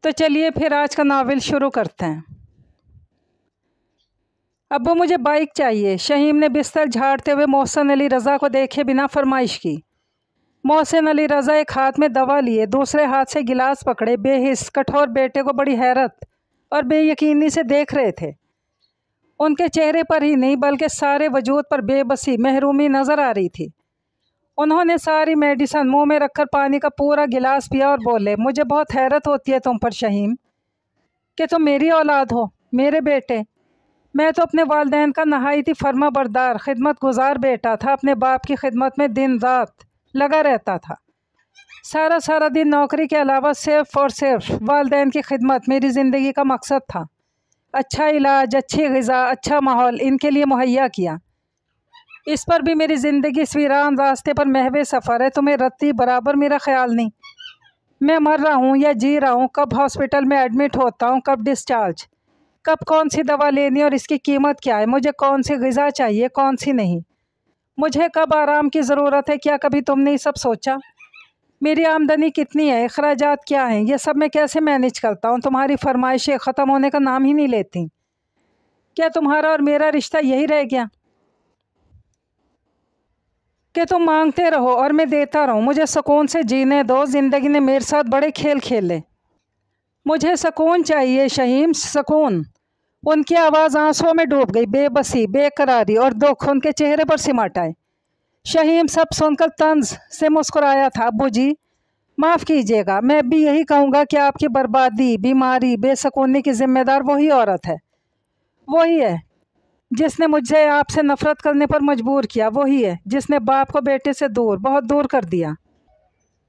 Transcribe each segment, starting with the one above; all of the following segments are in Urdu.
تو چلیے پھر آج کا ناول شروع کرتے ہیں۔ ابو مجھے بائک چاہیے، شہیم نے بستر جھاڑتے ہوئے محسن علی رضا کو دیکھے بنا فرمائش کی۔ محسن علی رضا ایک ہاتھ میں دوا لیے، دوسرے ہاتھ سے گلاس پکڑے بے حس کٹھور بیٹے کو بڑی حیرت اور بے یقینی سے دیکھ رہے تھے۔ ان کے چہرے پر ہی نہیں بلکہ سارے وجود پر بے بسی محرومی نظر آ رہی تھی۔ انہوں نے ساری میڈیسن منہ میں رکھ کر پانی کا پورا گلاس پیا اور بولے، مجھے بہت حیرت ہوتی ہے تم پر شہیم، کہ تم میری اولاد ہو، میرے بیٹے۔ میں تو اپنے والدین کا نہایت فرما بردار خدمت گزار بیٹا تھا، اپنے باپ کی خدمت میں دن رات لگا رہتا تھا۔ سارا دن نوکری کے علاوہ صرف اور صرف والدین کی خدمت میری زندگی کا مقصد تھا۔ اچھا علاج، اچھی غذا، اچھا ماحول ان کے لیے مہیا کیا۔ اس پر بھی میری زندگی اس ویران راستے پر محو سفر ہے، تمہیں رتی برابر میرا خیال نہیں۔ میں مر رہا ہوں یا جی رہا ہوں، کب ہاسپٹل میں ایڈمٹ ہوتا ہوں، کب ڈسچارج، کب کون سی دوا لینی اور اس کی قیمت کیا ہے، مجھے کون سی غذا چاہیے کون سی نہیں، مجھے کب آرام کی ضرورت ہے، کیا کبھی تم نے یہ سب سوچا؟ میری آمدنی کتنی ہے، اخراجات کیا ہیں، یہ سب میں کیسے مینیج کرتا ہوں؟ تمہاری فرمائشیں ختم ہونے کا نام ہی نہیں لیتی۔ کیا تمہارا اور میرا رشتہ یہی رہ گیا کہ تم مانگتے رہو اور میں دیتا رہوں؟ مجھے سکون سے جینے دو، زندگی نے میرے ساتھ بڑے کھیل کھیلے، مجھے سکون چاہیے شہیم، سکون۔ ان کی آواز آنسوں میں ڈوب گئی، بے بسی، بے قراری اور دکھ ان کے چہرے پر سمٹ آئے۔ شہیم سب سن کر طنز سے مسکرایا تھا۔ ابو جی معاف کیجیے گا، میں بھی یہی کہوں گا کہ آپ کی بربادی، بیماری، بے سکونی کی ذمہ دار وہی عورت ہے، وہی ہے جس نے مجھے آپ سے نفرت کرنے پر مجبور کیا، وہی ہے جس نے باپ کو بیٹے سے دور، بہت دور کر دیا۔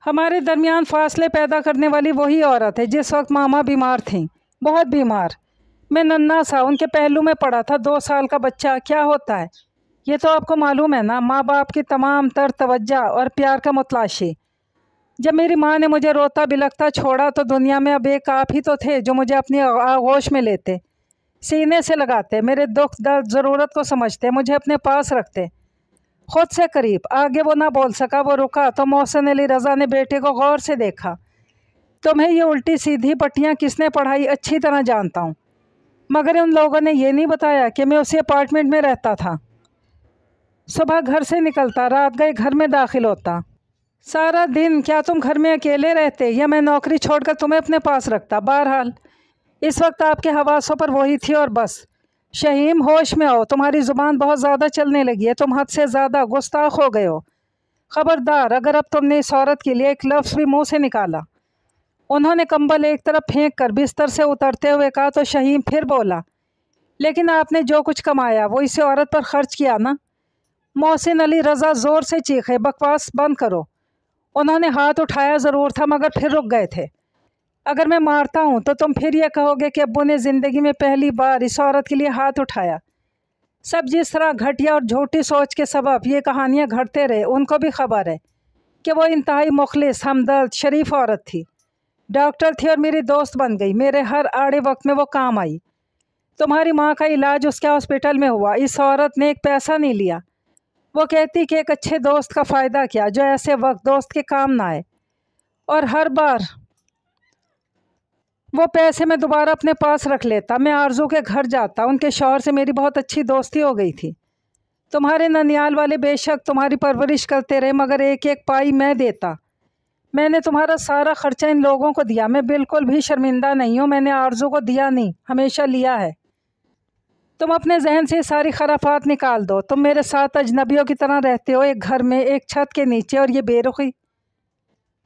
ہمارے درمیان فاصلے پیدا کرنے والی وہی عورت ہے۔ جس وقت ماما بیمار تھیں، بہت بیمار، میں ننھا سا ان کے پہلو میں پڑا تھا، 2 سال کا بچہ کیا ہوتا ہے یہ تو آپ کو معلوم ہے نا، ماں باپ کی تمام تر توجہ اور پیار کا متلاشی۔ جب میری ماں نے مجھے روتا بلکتا چھوڑا تو دنیا میں اب ایک آپ ہی تو تھے جو مجھے اپنی آغوش میں لیتے، سینے سے لگاتے، میرے دکھ درد ضرورت کو سمجھتے، مجھے اپنے پاس رکھتے، خود سے قریب۔ آگے وہ نہ بول سکا، وہ رکا تو محسن علی رضا نے بیٹے کو غور سے دیکھا۔ تمہیں یہ الٹی سیدھی پٹیاں کس نے پڑھائی اچھی طرح جانتا ہوں، مگر ان لوگوں نے یہ نہیں بتایا کہ میں اسی اپارٹمنٹ میں رہتا تھا، صبح گھر سے نکلتا، رات گئے گھر میں داخل ہوتا، سارا دن کیا تم گھر میں اکیلے رہتے یا میں نوکری چھوڑ کر تمہیں اپنے پاس رکھتا؟ بہرحال اس وقت آپ کے حواسوں پر وہی تھی اور بس۔ شہیم ہوش میں آؤ، تمہاری زبان بہت زیادہ چلنے لگی ہے، تم حد سے زیادہ گستاخ ہو گئے ہو، خبردار اگر اب تم نے اس عورت کے لیے ایک لفظ بھی منہ سے نکالا۔ انہوں نے کمبل ایک طرف پھینک کر بستر سے اترتے ہوئے کہا تو شہیم پھر بولا، لیکن آپ نے جو کچھ کمایا وہ اسی عورت پر خرچ کیا نا؟ محسن علی رضا زور سے چیخے، بکواس بند کرو۔ انہوں نے ہاتھ اٹھایا ضرور تھا مگر پھر رک گئے تھے۔ اگر میں مارتا ہوں تو تم پھر یہ کہو گے کہ ابو نے زندگی میں پہلی بار اس عورت کے لیے ہاتھ اٹھایا۔ سب جس طرح گھٹیا اور جھوٹی سوچ کے سبب یہ کہانیاں گھڑتے رہے، ان کو بھی خبر ہے کہ وہ انتہائی مخلص، ہمدرد، شریف عورت تھی، ڈاکٹر تھی اور میری دوست بن گئی، میرے ہر آڑے وقت میں وہ کام آئی۔ تمہاری ماں کا علاج اس کے ہاسپٹل میں ہوا، اس عورت نے ایک پیسہ نہیں لیا۔ وہ کہتی کہ ایک اچھے دوست کا فائدہ کیا جو ایسے وقت دوست کے کام نہ آئے، اور ہر بار وہ پیسے میں دوبارہ اپنے پاس رکھ لیتا۔ میں آرزو کے گھر جاتا، ان کے شوہر سے میری بہت اچھی دوستی ہو گئی تھی۔ تمہارے ننیال والے بے شک تمہاری پرورش کرتے رہے مگر ایک ایک پائی میں دیتا۔ میں نے تمہارا سارا خرچہ ان لوگوں کو دیا، میں بالکل بھی شرمندہ نہیں ہوں، میں نے آرزو کو دیا نہیں، ہمیشہ لیا ہے۔ تم اپنے ذہن سے ساری خرافات نکال دو، تم میرے ساتھ اجنبیوں کی طرح رہتے ہو، ایک گھر میں، ایک چھت کے نیچے، اور یہ بے رخی۔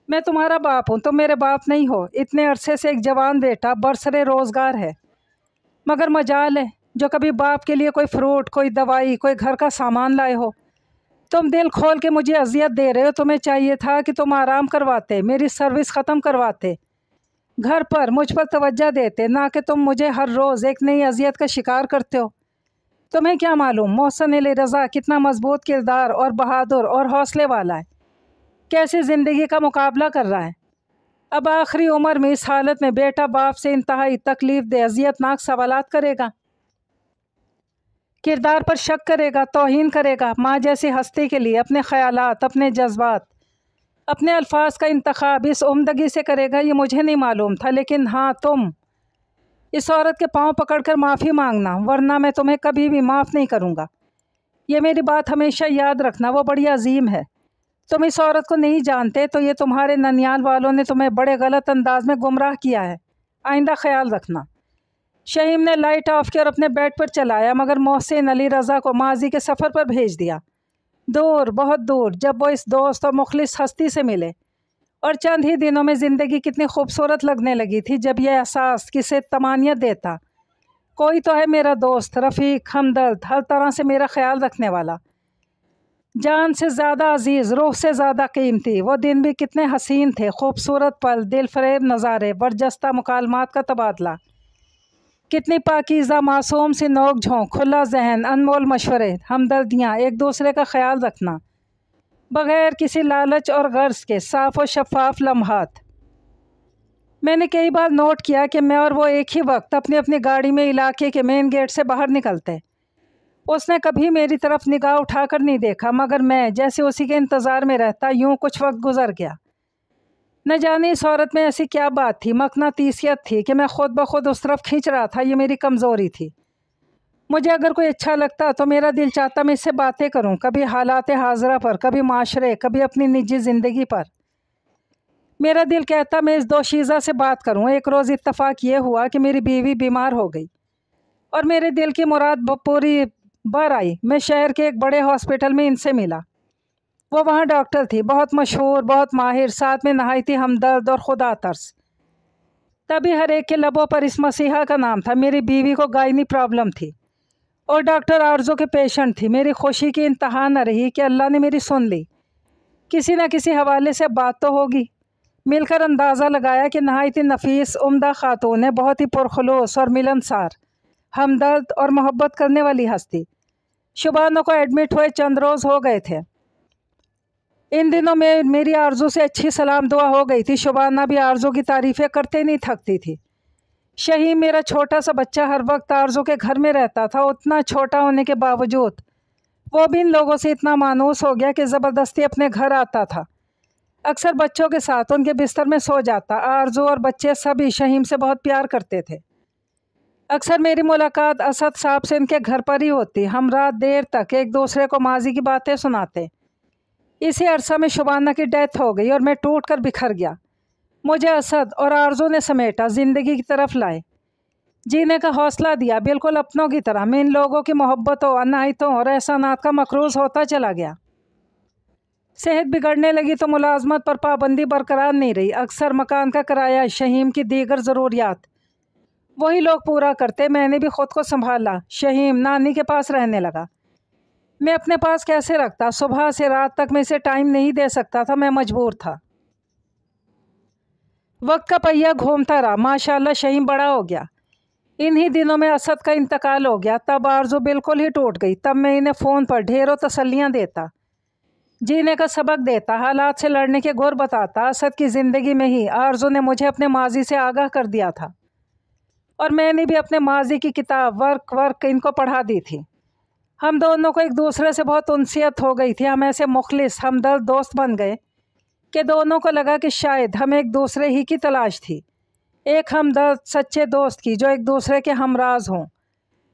میں تمہارا باپ ہوں، تم میرے باپ نہیں ہو۔ اتنے عرصے سے ایک جوان بیٹا برسرے روزگار ہے، مگر مجال ہے جو کبھی باپ کے لیے کوئی فروٹ، کوئی دوائی، کوئی گھر کا سامان لائے ہو۔ تم دل کھول کے مجھے اذیت دے رہے ہو، تمہیں چاہیے تھا کہ تم آرام کرواتے، میری سروس ختم کرواتے، گھر پر مجھ پر توجہ دیتے، نہ کہ تم مجھے ہر روز ایک نئی اذیت کا شکار کرتے ہو۔ تمہیں کیا معلوم محسن علی رضا کتنا مضبوط کردار اور بہادر اور حوصلے والا ہے، کیسی زندگی کا مقابلہ کر رہا ہے۔ اب آخری عمر میں اس حالت میں بیٹا باپ سے انتہائی تکلیف دہ اذیت ناک سوالات کرے گا، کردار پر شک کرے گا، توہین کرے گا۔ ماں جیسی ہستی کے لیے اپنے خیالات، اپنے جذبات اپنے الفاظ کا انتخاب اس عمدگی سے کرے گا یہ مجھے نہیں معلوم تھا، لیکن ہاں تم اس عورت کے پاؤں پکڑ کر معافی مانگنا، ورنہ میں تمہیں کبھی بھی معاف نہیں کروں گا۔ یہ میری بات ہمیشہ یاد رکھنا، وہ بڑی عظیم ہے۔ تم اس عورت کو نہیں جانتے تو یہ تمہارے ننیال والوں نے تمہیں بڑے غلط انداز میں گمراہ کیا ہے، آئندہ خیال رکھنا۔ شہیم نے لائٹ آف کی اور اپنے بیڈ پر چلایا، مگر محسن علی رضا کو ماضی کے سفر پر بھیج دیا، دور، بہت دور، جب وہ اس دوست اور مخلص ہستی سے ملے، اور چند ہی دنوں میں زندگی کتنی خوبصورت لگنے لگی تھی جب یہ احساس کسے طمانینت دیتا، کوئی تو ہے میرا دوست، رفیق، ہمدرد، ہر طرح سے میرا خیال رکھنے والا، جان سے زیادہ عزیز، روح سے زیادہ قیمتی۔ وہ دن بھی کتنے حسین تھے، خوبصورت پل، دل فریب نظارے، برجستہ مکالمات کا تبادلہ، کتنی پاکیزہ معصوم سی نوک جھونک، کھلا ذہن، انمول مشورے، ہمدردیاں، ایک دوسرے کا خیال رکھنا بغیر کسی لالچ اور غرض کے، صاف و شفاف لمحات۔ میں نے کئی بار نوٹ کیا کہ میں اور وہ ایک ہی وقت اپنی اپنی گاڑی میں علاقے کے مین گیٹ سے باہر نکلتے۔ اس نے کبھی میری طرف نگاہ اٹھا کر نہیں دیکھا، مگر میں جیسے اسی کے انتظار میں رہتا، یوں کچھ وقت گزر گیا۔ نہ جانے اس عورت میں ایسی کیا بات تھی، مقناطیسیت تھی کہ میں خود بخود اس طرف کھینچ رہا تھا۔ یہ میری کمزوری تھی۔ مجھے اگر کوئی اچھا لگتا تو میرا دل چاہتا میں اس سے باتیں کروں، کبھی حالات حاضرہ پر، کبھی معاشرے، کبھی اپنی نجی زندگی پر۔ میرا دل کہتا میں اس دوشیزہ سے بات کروں۔ ایک روز اتفاق یہ ہوا کہ میری بیوی بیمار ہو گئی اور میرے دل کی مراد پوری بر آئی۔ میں شہر کے ایک بڑے ہاسپٹل میں ان سے ملا۔ وہ وہاں ڈاکٹر تھی، بہت مشہور، بہت ماہر، ساتھ میں نہایت ہی ہمدرد اور خدا ترس۔ تبھی ہر ایک کے لبوں پر اس مسیحا کا نام تھا۔ میری بیوی کو گائنی پرابلم تھی اور ڈاکٹر آرزو کے پیشنٹ تھی۔ میری خوشی کی انتہا نہ رہی کہ اللہ نے میری سن لی۔ کسی نہ کسی حوالے سے بات تو ہوگی۔ مل کر اندازہ لگایا کہ نہایت ہی نفیس، عمدہ خاتون ہے، بہت ہی پرخلوص اور ملنسار، ہمدرد اور محبت کرنے والی ہستی۔ شبانہ کو ایڈمٹ ہوئے چند روز ہو گئے تھے۔ ان دنوں میں میری آرزو سے اچھی سلام دعا ہو گئی تھی۔ شبانہ بھی آرزو کی تعریفیں کرتے نہیں تھکتی تھی۔ شہیم میرا چھوٹا سا بچہ ہر وقت آرزو کے گھر میں رہتا تھا۔ اتنا چھوٹا ہونے کے باوجود وہ بھی ان لوگوں سے اتنا مانوس ہو گیا کہ زبردستی اپنے گھر آتا تھا۔ اکثر بچوں کے ساتھ ان کے بستر میں سو جاتا۔ آرزو اور بچے سبھی شہیم سے بہت پیار کرتے تھے۔ اکثر میری ملاقات اسد صاحب سے ان کے گھر پر ہی ہوتی۔ ہم رات دیر تک ایک دوسرے کو ماضی کی باتیں سناتے۔ اسی عرصہ میں شبانہ کی ڈیتھ ہو گئی اور میں ٹوٹ کر بکھر گیا۔ مجھے اسد اور آرزو نے سمیٹا، زندگی کی طرف لائے، جینے کا حوصلہ دیا، بالکل اپنوں کی طرح۔ میں ان لوگوں کی محبتوں، عنایتوں اور احسانات کا مقروض ہوتا چلا گیا۔ صحت بگڑنے لگی تو ملازمت پر پابندی برقرار نہیں رہی۔ اکثر مکان کا کرایہ، شہیم کی دیگر ضروریات وہی لوگ پورا کرتے۔ میں نے بھی خود کو سنبھالا۔ شہیم نانی کے پاس رہنے لگا۔ میں اپنے پاس کیسے رکھتا؟ صبح سے رات تک میں اسے ٹائم نہیں دے سکتا تھا، میں مجبور تھا۔ وقت کا پہیہ گھومتا رہا۔ ماشاءاللہ شہیم بڑا ہو گیا۔ انہی دنوں میں اسد کا انتقال ہو گیا۔ تب آرزو بالکل ہی ٹوٹ گئی۔ تب میں انہیں فون پر ڈھیروں تسلیاں دیتا، جینے کا سبق دیتا، حالات سے لڑنے کے گر بتاتا۔ اسد کی زندگی میں ہی آرزو نے مجھے اپنے ماضی سے آگاہ کر دیا تھا اور میں نے بھی اپنے ماضی کی کتاب ورک ان کو پڑھا دی تھی۔ ہم دونوں کو ایک دوسرے سے بہت انسیت ہو گئی تھی۔ ہم ایسے مخلص، ہمدرد دوست بن گئے کہ دونوں کو لگا کہ شاید ہمیں ایک دوسرے ہی کی تلاش تھی، ایک ہمدرد سچے دوست کی جو ایک دوسرے کے ہمراز ہوں،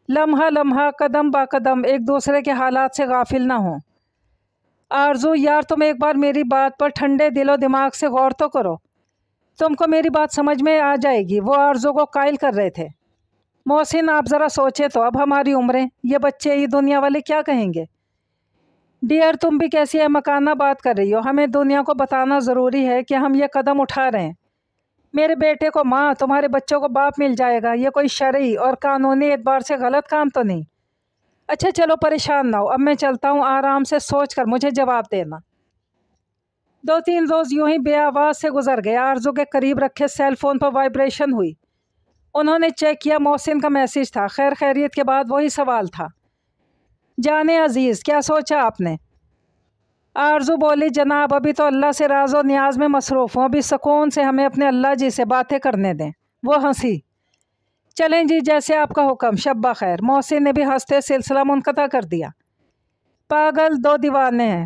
لمحہ لمحہ، قدم با قدم ایک دوسرے کے حالات سے غافل نہ ہوں۔ آرزو یار، تم ایک بار میری بات پر ٹھنڈے دل و دماغ سے غور تو کرو، تم کو میری بات سمجھ میں آ جائے گی۔ وہ آرزو کو قائل کر رہے تھے۔ محسن، آپ ذرا سوچے تو، اب ہماری عمریں، یہ بچے، یہ دنیا والے کیا کہیں گے؟ ڈیئر، تم بھی کیسی احمقانہ بات کر رہی ہو۔ ہمیں دنیا کو بتانا ضروری ہے کہ ہم یہ قدم اٹھا رہے ہیں۔ میرے بیٹے کو ماں، تمہارے بچوں کو باپ مل جائے گا، یہ کوئی شرعی اور قانونی اعتبار سے غلط کام تو نہیں؟ اچھا چلو پریشان نہ ہو، اب میں چلتا ہوں، آرام سے سوچ کر مجھے جواب دینا۔ 2-3 روز یوں ہی بے آواز سے گزر گئے۔ آرزو کے قریب رکھے سیل فون پر وائبریشن ہوئی۔ انہوں نے چیک کیا، محسن کا میسج تھا۔ خیر خیریت کے بعد وہی سوال تھا، جانے عزیز کیا سوچا آپ نے؟ آرزو بولی، جناب ابھی تو اللہ سے راز و نیاز میں مصروف ہوں، ابھی سکون سے ہمیں اپنے اللہ جی سے باتیں کرنے دیں۔ وہ ہنسی، چلیں جی جیسے آپ کا حکم، شب بخیر۔ محسن نے بھی ہنستے سلسلہ منقطع کر دیا۔ پاگل، 2 دیوانے ہیں۔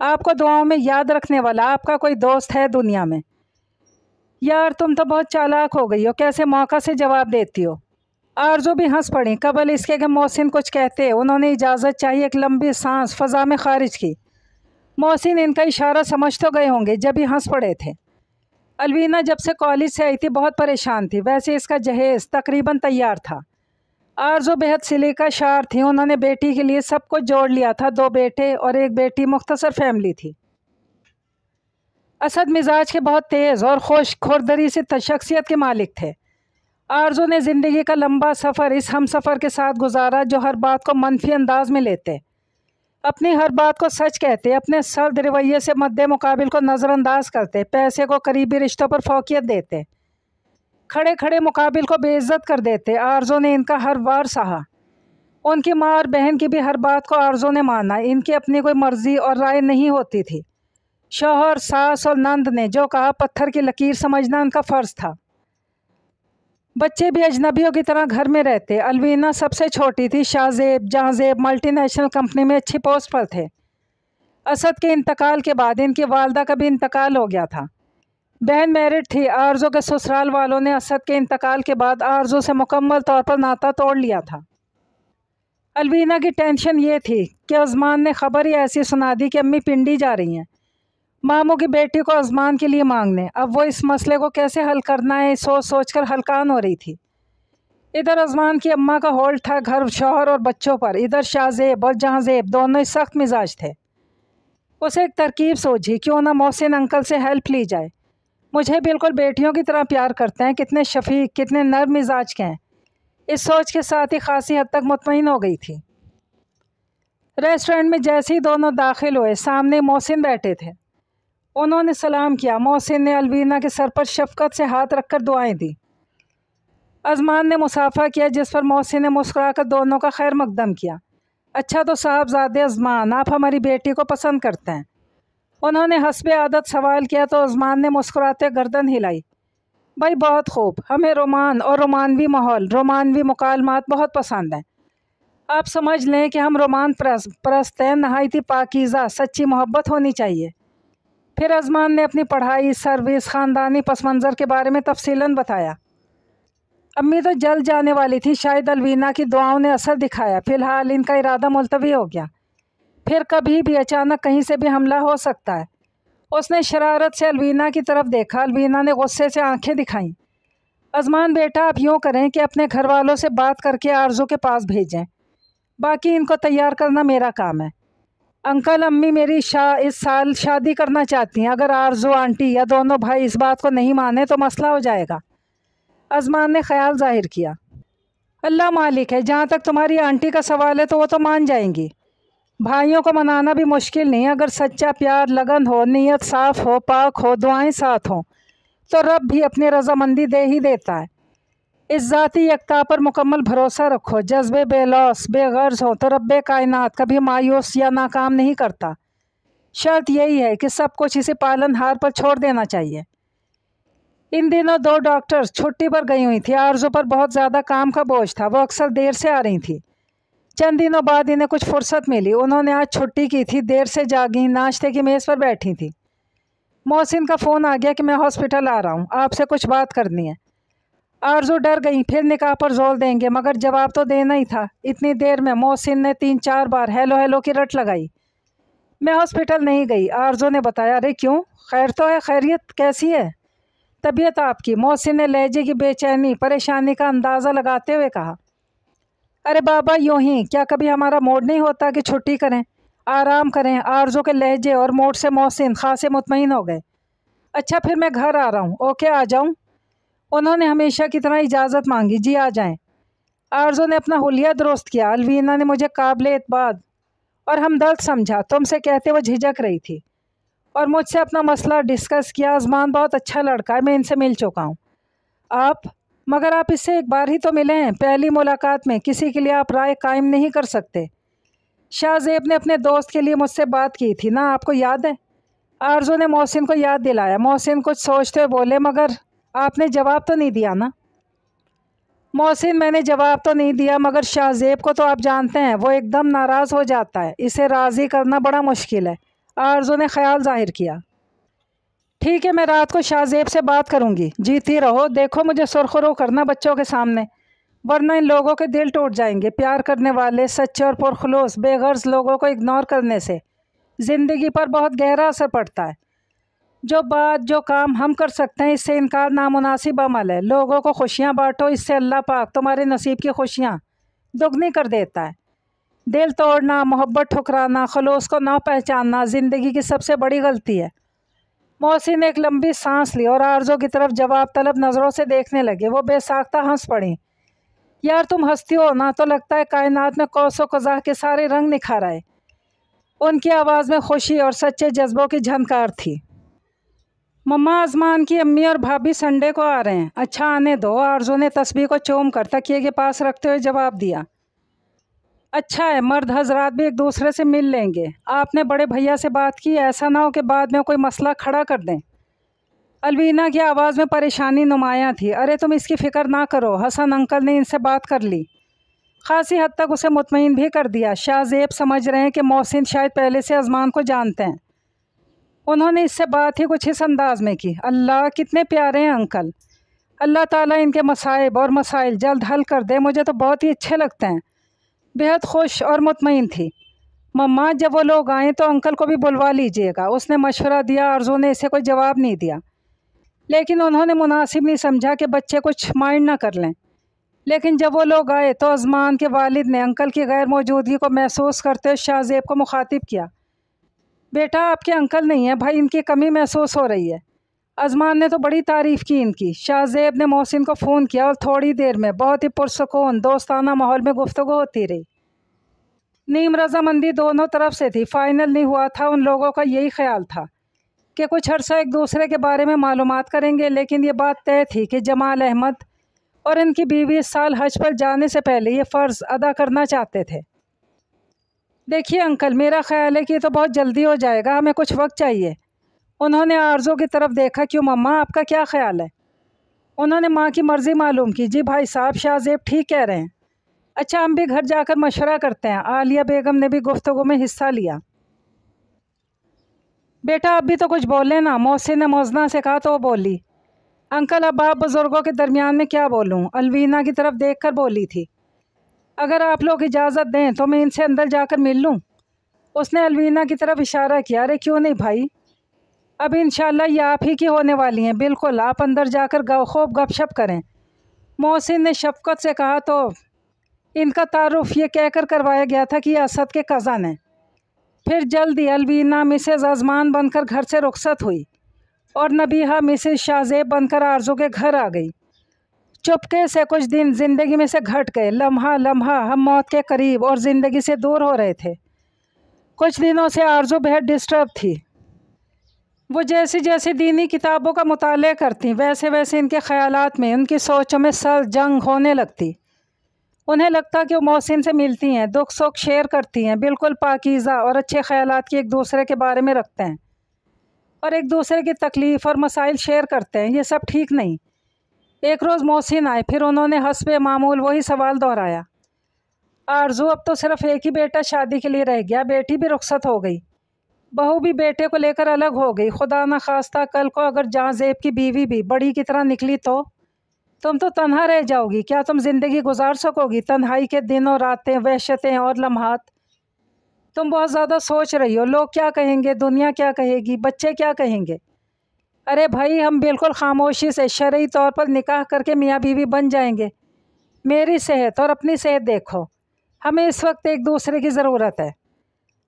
آپ کو دعاؤں میں یاد رکھنے والا آپ کا کوئی دوست ہے دنیا میں؟ یار تم تو بہت چالاک ہو گئی ہو، کیسے موقع سے جواب دیتی ہو؟ آرزو بھی ہنس پڑی قبل اس کے کہ محسن کچھ کہتے۔ انہوں نے اجازت چاہیے، ایک لمبی سانس فضا میں خارج کی۔ محسن ان کا اشارہ سمجھ تو گئے ہوں گے جب ہی ہنس پڑے تھے۔ الوینا جب سے کالج سے آئی تھی بہت پریشان تھی، ویسے اس کا جہیز تقریباً تیار تھا۔ آرزو بہت سلیقہ شعر تھی، انہوں نے بیٹی کے لیے سب کچھ جوڑ لیا تھا، 2 بیٹے اور 1 بیٹی، مختصر فیملی تھی۔ اسد مزاج کے بہت تیز اور خوش خوردری سے شخصیت کے مالک تھے۔ آرزو نے زندگی کا لمبا سفر اس ہم سفر کے ساتھ گزارا جو ہر بات کو منفی انداز میں لیتے، اپنی ہر بات کو سچ کہتے، اپنے سرد رویے سے مد مقابل کو نظر انداز کرتے، پیسے کو قریبی رشتوں پر فوقیت دیتے، کھڑے کھڑے مقابل کو بے عزت کر دیتے۔ آرزو نے ان کا ہر وار سہا۔ ان کی ماں اور بہن کی بھی ہر بات کو آرزو نے مانا، ان کی اپنی کوئی مرضی اور رائے نہیں ہوتی تھی۔ شوہر، ساس اور نند نے جو کہا پتھر کی لکیر سمجھنا ان کا فرض تھا۔ بچے بھی اجنبیوں کی طرح گھر میں رہتے۔ الوینا سب سے چھوٹی تھی، شاہ زیب جہاں زیب ملٹی نیشنل کمپنی میں اچھی پوسٹ پر تھے۔ اسد کے انتقال کے بعد ان کی والدہ کا بھی انتقال ہو گیا تھا۔ بہن میرڈ تھی۔ آرزو کے سسرال والوں نے اسد کے انتقال کے بعد آرزو سے مکمل طور پر ناطہ توڑ لیا تھا۔ الوینا کی ٹینشن یہ تھی کہ عثمان نے خبر ہی ایسی سنا دی کہ امی پنڈی جا رہی ہیں، ماموں کی بیٹی کو عثمان کے لیے مانگنے۔ اب وہ اس مسئلے کو کیسے حل کرنا ہے سوچ سوچ کر ہلکان ہو رہی تھی۔ ادھر عثمان کی اماں کا ہولڈ تھا گھر، شوہر اور بچوں پر، ادھر شاہ زیب اور جہاں زیب دونوں ہی سخت مزاج تھے۔ اسے ایک ترکیب سوچی، کیوں نہ محسن انکل سے ہیلپ لی جائے، مجھے بالکل بیٹیوں کی طرح پیار کرتے ہیں، کتنے شفیق، کتنے نرم مزاج کے ہیں۔ اس سوچ کے ساتھ ہی خاصی حد تک مطمئن ہو گئی تھی۔ ریسٹورنٹ میں جیسے ہی دونوں داخل ہوئے سامنے محسن بیٹھے تھے۔ انہوں نے سلام کیا۔ محسن نے الوینا کے سر پر شفقت سے ہاتھ رکھ کر دعائیں دی۔ عثمان نے مصافحہ کیا جس پر محسن نے مسکرا کر دونوں کا خیر مقدم کیا۔ اچھا تو صاحبزادے عثمان، آپ ہماری بیٹی کو پسند کرتے ہیں؟ انہوں نے حسب عادت سوال کیا تو عثمان نے مسکراتے گردن ہلائی۔ بھائی بہت خوب، ہمیں رومان اور رومانوی ماحول، رومانوی مکالمات بہت پسند ہیں۔ آپ سمجھ لیں کہ ہم رومان پرست ہیں، نہایت پاکیزہ سچی محبت ہونی چاہیے۔ پھر عثمان نے اپنی پڑھائی، سروس، خاندانی پس منظر کے بارے میں تفصیلاً بتایا۔ امی تو جلد جانے والی تھی، شاید الوینا کی دعاؤں نے اثر دکھایا، فی الحال ان کا ارادہ ملتوی ہو گیا، پھر کبھی بھی اچانک کہیں سے بھی حملہ ہو سکتا ہے۔ اس نے شرارت سے الوینا کی طرف دیکھا۔ الوینا نے غصے سے آنکھیں دکھائیں۔ عثمان بیٹا، آپ یوں کریں کہ اپنے گھر والوں سے بات کر کے آرزو کے پاس بھیجیں، باقی ان کو تیار کرنا میرا کام ہے۔ انکل امی میری اس سال شادی کرنا چاہتی ہیں، اگر آرزو آنٹی یا دونوں بھائی اس بات کو نہیں مانے تو مسئلہ ہو جائے گا۔ عثمان نے خیال ظاہر کیا۔ اللہ مالک ہے، جہاں تک تمہاری آنٹی کا سوال ہے تو وہ تو مان جائیں گی، بھائیوں کو منانا بھی مشکل نہیں، اگر سچا پیار، لگن ہو، نیت صاف ہو، پاک ہو، دعائیں ساتھ ہوں تو رب بھی اپنی رضامندی دے ہی دیتا ہے۔ اس ذاتی یکتا پر مکمل بھروسہ رکھو، جذبے بے لوث بے غرض ہو تو رب کائنات کبھی مایوس یا ناکام نہیں کرتا۔ شرط یہی ہے کہ سب کچھ اسے پالن ہار پر چھوڑ دینا چاہیے۔ ان دنوں 2 ڈاکٹرز چھٹی پر گئی ہوئی تھی۔ آرزو پر بہت زیادہ کام کا بوجھ تھا، وہ اکثر دیر سے آ رہی تھی۔ چند دنوں بعد انہیں کچھ فرصت ملی، انہوں نے آج چھٹی کی تھی، دیر سے جاگیں، ناشتے کی میز پر بیٹھی تھی۔ محسن کا فون آ گیا کہ میں ہاسپٹل آ رہا ہوں، آپ سے کچھ بات کرنی ہے۔ آرزو ڈر گئی، پھر نکاح پر زور دیں گے، مگر جواب تو دینا ہی تھا۔ اتنی دیر میں محسن نے 3-4 بار ہیلو ہیلو کی رٹ لگائی۔ میں ہاسپٹل نہیں گئی، آرزو نے بتایا۔ ارے کیوں، خیر تو ہے؟ خیریت کیسی ہے طبیعت آپ کی؟ محسن نے لہجے کی بے چینی پریشانی کا اندازہ لگاتے ہوئے کہا۔ ارے بابا یوں ہی، کیا کبھی ہمارا موڈ نہیں ہوتا کہ چھٹی کریں، آرام کریں؟ آرزو کے لہجے اور موڈ سے محسن خاصے مطمئن ہو گئے۔ اچھا پھر میں گھر آ رہا ہوں، اوکے آ جاؤں؟ انہوں نے ہمیشہ کی طرح اجازت مانگی۔ جی آ جائیں۔ آرزو نے اپنا حلیہ درست کیا۔ الوینا نے مجھے قابل اعتماد اور ہمدرد سمجھا، تم سے کہتے وہ جھجک رہی تھی، اور مجھ سے اپنا مسئلہ ڈسکس کیا۔ عثمان بہت اچھا لڑکا ہے، میں ان سے مل چکا ہوں۔ مگر آپ اس سے ایک بار ہی تو ملے ہیں، پہلی ملاقات میں کسی کے لیے آپ رائے قائم نہیں کر سکتے۔ شاہ زیب نے اپنے دوست کے لیے مجھ سے بات کی تھی نا، آپ کو یاد ہے؟ آرزو نے محسن کو یاد دلایا۔ محسن کچھ سوچتے ہوئے بولے، مگر آپ نے جواب تو نہیں دیا نا؟ محسن میں نے جواب تو نہیں دیا، مگر شاہ زیب کو تو آپ جانتے ہیں، وہ ایک دم ناراض ہو جاتا ہے، اسے راضی کرنا بڑا مشکل ہے۔ آرزو نے خیال ظاہر کیا۔ ٹھیک ہے، میں رات کو شاہ زیب سے بات کروں گی۔ جیتی رہو، دیکھو مجھے سرخرو کرنا بچوں کے سامنے، ورنہ ان لوگوں کے دل ٹوٹ جائیں گے۔ پیار کرنے والے، سچے اور پرخلوص بے غرض لوگوں کو اگنور کرنے سے زندگی پر بہت گہرا اثر پڑتا ہے۔ جو بات، جو کام ہم کر سکتے ہیں، اس سے انکار نامناسب عمل ہے۔ لوگوں کو خوشیاں بانٹو، اس سے اللہ پاک تمہارے نصیب کی خوشیاں دگنی کر دیتا ہے۔ دل توڑنا، محبت ٹھکرانا، خلوص کو نہ پہچاننا زندگی کی سب سے بڑی غلطی ہے۔ محسن نے ایک لمبی سانس لی اور آرزو کی طرف جواب طلب نظروں سے دیکھنے لگے۔ وہ بے ساختہ ہنس پڑیں۔ یار تم ہنستی ہو نا تو لگتا ہے کائنات میں قوس و قزح کے سارے رنگ نکھار آئے۔ ان کی آواز میں خوشی اور سچے جذبوں کی جھنکار تھی۔ مما، ازمان کی امی اور بھابھی سنڈے کو آ رہے ہیں۔ اچھا آنے دو، آرزو نے تسبیح کو چوم کر تکیے کے پاس رکھتے ہوئے جواب دیا۔ اچھا ہے، مرد حضرات بھی ایک دوسرے سے مل لیں گے۔ آپ نے بڑے بھیا سے بات کی؟ ایسا نہ ہو کہ بعد میں کوئی مسئلہ کھڑا کر دیں۔ الوینا کی آواز میں پریشانی نمایاں تھی۔ ارے تم اس کی فکر نہ کرو، حسن انکل نے ان سے بات کر لی، خاصی حد تک اسے مطمئن بھی کر دیا۔ شاہ زیب سمجھ رہے ہیں کہ محسن شاید پہلے سے ازمان کو جانتے ہیں۔ انہوں نے اس سے بات ہی کچھ اس انداز میں کی۔ اللہ، کتنے پیارے ہیں انکل، اللہ تعالیٰ ان کے مصائب اور مسائل جلد حل کر دے، مجھے تو بہت ہی اچھے لگتے ہیں۔ بہت خوش اور مطمئن تھی۔ مما، جب وہ لوگ آئیں تو انکل کو بھی بلوا لیجئے گا، اس نے مشورہ دیا۔ آرزو نے اسے کوئی جواب نہیں دیا، لیکن انہوں نے مناسب نہیں سمجھا کہ بچے کچھ مائنڈ نہ کر لیں۔ لیکن جب وہ لوگ آئے تو ازمان کے والد نے انکل کی غیر موجودگی کو محسوس کرتے ہوئے شاہ زیب کو مخاطب کیا۔ بیٹا، آپ کے انکل نہیں ہیں بھائی، ان کی کمی محسوس ہو رہی ہے۔ ازمان نے تو بڑی تعریف کی ان کی۔ شاہ زیب نے محسن کو فون کیا اور تھوڑی دیر میں بہت ہی پرسکون دوستانہ ماحول میں گفتگو ہوتی رہی۔ نیم رضامندی دونوں طرف سے تھی۔ فائنل نہیں ہوا تھا، ان لوگوں کا یہی خیال تھا کہ کچھ عرصہ ایک دوسرے کے بارے میں معلومات کریں گے، لیکن یہ بات طے تھی کہ جمال احمد اور ان کی بیوی اس سال حج پر جانے سے پہلے یہ فرض ادا کرنا چاہتے تھے۔ دیکھیے انکل، میرا خیال ہے کہ یہ تو بہت جلدی ہو جائے گا، ہمیں کچھ وقت چاہیے۔ انہوں نے آرزو کی طرف دیکھا۔ کیوں مما، آپ کا کیا خیال ہے؟ انہوں نے ماں کی مرضی معلوم کی۔ جی بھائی صاحب، شاہ زیب ٹھیک کہہ رہے ہیں۔ اچھا، ہم بھی گھر جا کر مشورہ کرتے ہیں۔ عالیہ بیگم نے بھی گفتگو میں حصہ لیا۔ بیٹا اب بھی تو کچھ بولے نا، محسن نے موزنہ سے کہا تو وہ بولی۔ انکل، اب آپ بزرگوں کے درمیان میں کیا بولوں؟ الوینا کی طرف دیکھ کر بولی تھی۔ اگر آپ لوگ اجازت دیں تو میں ان سے اندر جا کر مل لوں؟ اس نے الوینا کی طرف اشارہ کیا۔ ارے کیوں نہیں بھائی، اب انشاءاللہ یہ آپ ہی کی ہونے والی ہیں۔ بالکل، آپ اندر جا کر خوب گپ شپ کریں، محسن نے شفقت سے کہا۔ تو ان کا تعارف یہ کہہ کر کروایا گیا تھا کہ یہ اسد کے کزن ہیں۔ پھر جلدی الوینا مسز ازمان بن کر گھر سے رخصت ہوئی اور نبیہہ مسز شاہ زیب بن کر آرزو کے گھر آ گئی۔ چپکے سے کچھ دن زندگی میں سے گھٹ گئے۔ لمحہ لمحہ ہم موت کے قریب اور زندگی سے دور ہو رہے تھے۔ کچھ دنوں سے آرزو بہت ڈسٹرب تھی۔ وہ جیسی جیسی دینی کتابوں کا مطالعہ کرتی، ویسے ویسے ان کے خیالات میں، ان کی سوچوں میں جنگ ہونے لگتی۔ انہیں لگتا کہ وہ محسن سے ملتی ہیں، دکھ سکھ شیئر کرتی ہیں، بالکل پاکیزہ اور اچھے خیالات کی ایک دوسرے کے بارے میں رکھتے ہیں اور ایک دوسرے کی تکلیف اور مسائل شیئر کرتے ہیں۔ یہ سب ٹھیک نہیں۔ ایک روز محسن آئے، پھر انہوں نے حسب معمول وہی سوال دہرایا۔ آرزو، اب تو صرف ایک ہی بیٹا شادی کے لیے رہ گیا، بیٹی بھی رخصت ہو گئی، بہو بھی بیٹے کو لے کر الگ ہو گئی۔ خدا نخواستہ کل کو اگر جہاں زیب کی بیوی بھی بڑی کی طرح نکلی تو تم تو تنہا رہ جاؤ گی۔ کیا تم زندگی گزار سکو گی؟ تنہائی کے دنوں، راتیں، وحشتیں اور لمحات۔ تم بہت زیادہ سوچ رہی ہو۔ لوگ کیا کہیں گے، دنیا کیا کہے گی، بچے کیا کہیں گے؟ ارے بھائی، ہم بالکل خاموشی سے شرعی طور پر نکاح کر کے میاں بیوی بن جائیں گے۔ میری صحت اور اپنی صحت دیکھو، ہمیں اس وقت ایک دوسرے کی ضرورت ہے۔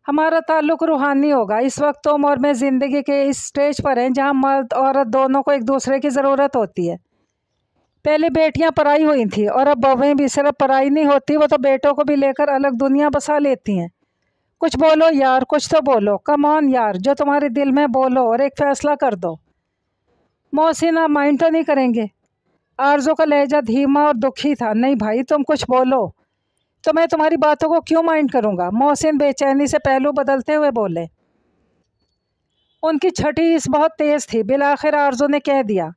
ہمارا تعلق روحانی ہوگا۔ اس وقت تم اور میں زندگی کے اس سٹیج پر ہیں جہاں مرد عورت دونوں کو ایک دوسرے کی ضرورت ہوتی ہے۔ پہلے بیٹیاں پرائی ہوئی تھیں اور اب بہویں بھی صرف پرائی نہیں ہوتی، وہ تو بیٹوں کو بھی لے کر الگ دنیا بسا لیتی ہیں۔ کچھ بولو یار، کچھ تو بولو، کم آن یار، جو تمہارے دل میں بولو اور ایک فیصلہ کر دو۔ محسن، آپ مائنڈ تو نہیں کریں گے؟ آرزو کا لہجہ دھیما اور دکھی تھا۔ نہیں بھائی، تم کچھ بولو تو میں تمہاری باتوں کو کیوں مائنڈ کروں گا؟ محسن بے چینی سے پہلو بدلتے ہوئے بولے۔ ان کی چھٹی اس بہت تیز تھی۔ بالآخر آرزو نے کہہ دیا،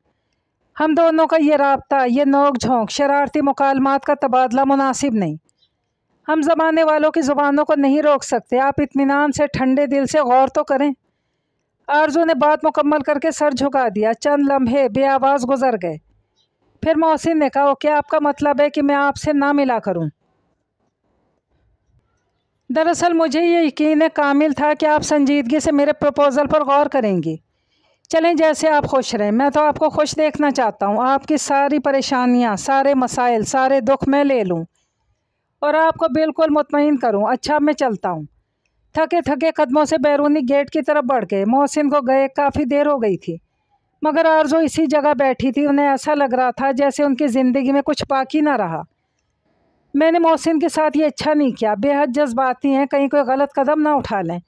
ہم دونوں کا یہ رابطہ، یہ نوک جھونک، شرارتی مکالمات کا تبادلہ مناسب نہیں۔ ہم زمانے والوں کی زبانوں کو نہیں روک سکتے۔ آپ اطمینان سے، ٹھنڈے دل سے غور تو کریں۔ آرزو نے بات مکمل کر کے سر جھکا دیا۔ چند لمحے بے آواز گزر گئے، پھر محسن نے کہا کیا آپ کا مطلب ہے کہ میں آپ سے نہ ملا کروں؟ دراصل مجھے یہ یقین کامل تھا کہ آپ سنجیدگی سے میرے پروپوزل پر غور کریں گی۔ چلیں جیسے آپ خوش رہیں، میں تو آپ کو خوش دیکھنا چاہتا ہوں۔ آپ کی ساری پریشانیاں، سارے مسائل، سارے دکھ میں لے لوں اور آپ کو بالکل مطمئن کروں۔ اچھا میں چلتا ہوں۔ تھکے تھکے قدموں سے بیرونی گیٹ کی طرف بڑھ گئے۔ محسن کو گئے کافی دیر ہو گئی تھی، مگر آرزو اسی جگہ بیٹھی تھی۔ انہیں ایسا لگ رہا تھا جیسے ان کی زندگی میں کچھ باقی نہ رہا۔ میں نے محسن کے ساتھ یہ اچھا نہیں کیا، بے حد جذباتی ہیں، کہیں کوئی غلط قدم نہ اٹھا لیں،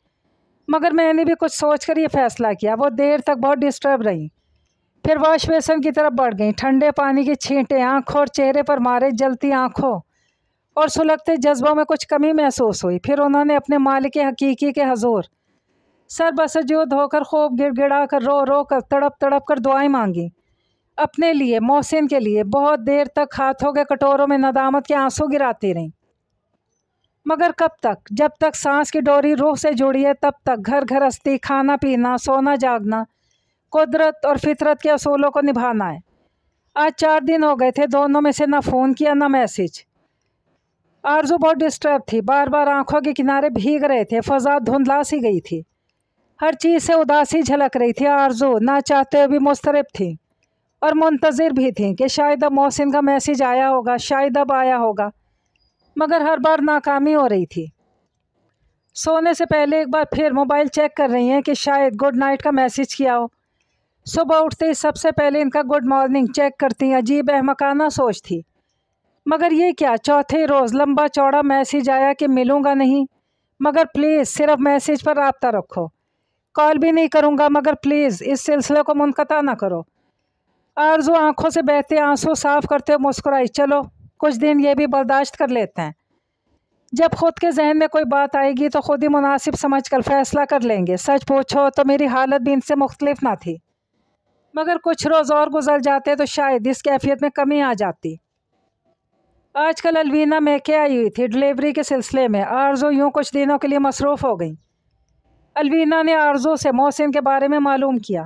مگر میں نے بھی کچھ سوچ کر یہ فیصلہ کیا۔ وہ دیر تک بہت ڈسٹرب رہیں، پھر واش بیسن کی طرف بڑھ گئیں۔ ٹھنڈے پانی کی چھینٹیں آنکھوں اور چہرے پر مارے، جلتی آنکھوں اور سلگتے جذبوں میں کچھ کمی محسوس ہوئی۔ پھر انہوں نے اپنے مالک حقیقی کے حضور سر بسجود ہو کر، خوب گڑ گڑا کر، رو رو کر، تڑپ تڑپ کر دعائیں مانگیں، اپنے لیے، محسن کے لیے۔ بہت دیر تک ہاتھوں کے کٹوروں میں ندامت کے آنسو گراتی رہیں، مگر کب تک؟ جب تک سانس کی ڈوری روح سے جڑی ہے تب تک گھر گھرستی، کھانا پینا، سونا جاگنا، قدرت اور فطرت کے اصولوں کو نبھانا ہے۔ آج 4 دن ہو گئے تھے، دونوں میں سے نہ فون کیا نہ میسج۔ آرزو بہت ڈسٹرب تھی، بار بار آنکھوں کے کنارے بھیگ رہے تھے، فضا دھندلا سی گئی تھی، ہر چیز سے اداسی جھلک رہی تھی۔ آرزو نہ چاہتے ہوئے بھی مضطرب تھی اور منتظر بھی تھیں کہ شاید اب محسن کا میسج آیا ہوگا، شاید اب آیا ہوگا، مگر ہر بار ناکامی ہو رہی تھی۔ سونے سے پہلے ایک بار پھر موبائل چیک کر رہی ہیں کہ شاید گڈ نائٹ کا میسج کیا ہو۔ صبح اٹھتے ہی سب سے پہلے ان کا گڈ مارننگ چیک کرتی ہیں، عجیب احمقانہ سوچ تھی، مگر یہ کیا؟ چوتھے روز لمبا چوڑا میسج آیا کہ ملوں گا نہیں، مگر پلیز صرف میسج پر رابطہ رکھو، کال بھی نہیں کروں گا، مگر پلیز اس سلسلے کو منقطع نہ کرو۔ آرزو آنکھوں سے بہتے آنسو صاف کرتے ہوئے مسکرائی، چلو کچھ دن یہ بھی برداشت کر لیتے ہیں، جب خود کے ذہن میں کوئی بات آئے گی تو خود ہی مناسب سمجھ کر فیصلہ کر لیں گے۔ سچ پوچھو تو میری حالت بھی ان سے مختلف نہ تھی، مگر کچھ روز اور گزر جاتے تو شاید اس کیفیت میں کمی آ جاتی۔ آج کل الوینا میکے آئی ہوئی تھی ڈلیوری کے سلسلے میں۔ آرزو یوں کچھ دنوں کے لیے مصروف ہو گئی۔ الوینا نے آرزو سے محسن کے بارے میں معلوم کیا۔